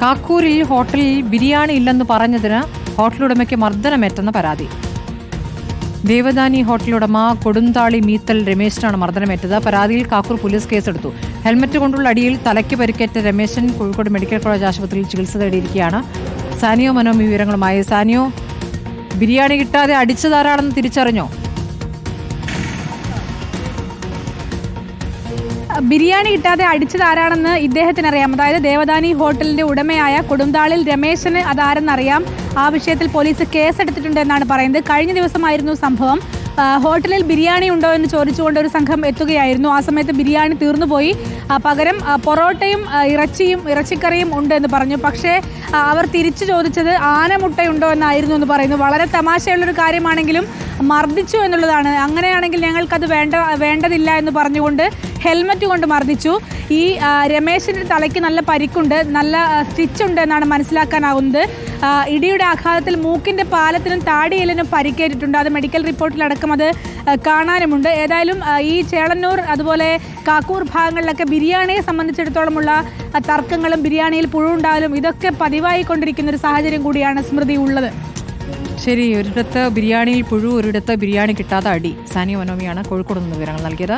കാക്കൂരിൽ ഹോട്ടലിൽ ബിരിയാണി ഇല്ലെന്ന് പറഞ്ഞതിന് ഹോട്ടലുടമയ്ക്ക് മർദ്ദനമേറ്റെന്ന പരാതി. ദേവദാനി ഹോട്ടലുടമ കൊടുന്താളി മീത്തൽ രമേശനാണ് മർദ്ദനമേറ്റത്. പരാതിയിൽ കാക്കൂർ പോലീസ് കേസെടുത്തു. ഹെൽമറ്റ് കൊണ്ടുള്ള അടിയിൽ തലയ്ക്ക് പരിക്കേറ്റ രമേശൻ കോഴിക്കോട് മെഡിക്കൽ കോളേജ് ആശുപത്രിയിൽ ചികിത്സ തേടിയിരിക്കുകയാണ്. സാനിയോ മനോമി വിവരങ്ങളുമായി. സാനിയോ, ബിരിയാണി കിട്ടാതെ അടിച്ചതാരാണെന്ന് തിരിച്ചറിഞ്ഞോ? ബിരിയാണി കിട്ടാതെ അടിച്ചതാരാണെന്ന് ഇദ്ദേഹത്തിനറിയാം. അതായത് ദേവദാനി ഹോട്ടലിന്റെ ഉടമയായ കൊടുന്താളിൽ രമേശന് അതാരെന്നറിയാം. ആ വിഷയത്തിൽ പോലീസ് കേസെടുത്തിട്ടുണ്ട് എന്നാണ് പറയുന്നത്. കഴിഞ്ഞ ദിവസമായിരുന്നു സംഭവം. ഹോട്ടലിൽ ബിരിയാണി ഉണ്ടോ എന്ന് ചോദിച്ചുകൊണ്ട് ഒരു സംഘം എത്തുകയായിരുന്നു. ആ സമയത്ത് ബിരിയാണി തീർന്നുപോയി. പകരം പൊറോട്ടയും ഇറച്ചിക്കറിയും ഉണ്ട് എന്ന് പറഞ്ഞു. പക്ഷേ അവർ തിരിച്ചു ചോദിച്ചത് ആനമുട്ടയുണ്ടോ എന്നായിരുന്നു എന്ന് പറയുന്നു. വളരെ തമാശയുള്ളൊരു കാര്യമാണെങ്കിലും മർദ്ദിച്ചു എന്നുള്ളതാണ്. അങ്ങനെയാണെങ്കിൽ ഞങ്ങൾക്കത് വേണ്ടതില്ല എന്ന് പറഞ്ഞുകൊണ്ട് ഹെൽമറ്റ് കൊണ്ട് മർദ്ദിച്ചു. ഈ രമേശിൻ്റെ തലയ്ക്ക് നല്ല പരിക്കുണ്ട്, നല്ല സ്റ്റിച്ചുണ്ട് എന്നാണ് മനസ്സിലാക്കാനാവുന്നത്. ഇടിയുടെ ആഘാതത്തിൽ മൂക്കിൻ്റെ പാലത്തിനും താടിയെല്ലിനും പരിക്കേറ്റിട്ടുണ്ട്. അത് മെഡിക്കൽ റിപ്പോർട്ടിലടക്കം അത് കാണാനുമുണ്ട്. ഏതായാലും ഈ ചേളന്നൂർ അതുപോലെ കാക്കൂർ ഭാഗങ്ങളിലൊക്കെ ബിരിയാണിയെ സംബന്ധിച്ചിടത്തോളമുള്ള തർക്കങ്ങളും ബിരിയാണിയിൽ പുഴുണ്ടാകലും ഇതൊക്കെ പതിവായിക്കൊണ്ടിരിക്കുന്ന ഒരു സാഹചര്യം കൂടിയാണ് സ്മൃതി ഉള്ളത്. ശരി, ഒരിടത്ത് ബിരിയാണിയിൽ പുഴു, ഒരിടത്ത് ബിരിയാണി കിട്ടാതെ അടി. സാനിയോ മനോമിയാണ് കോഴിക്കോട് നിന്ന് വിവരങ്ങൾ നൽകിയത്.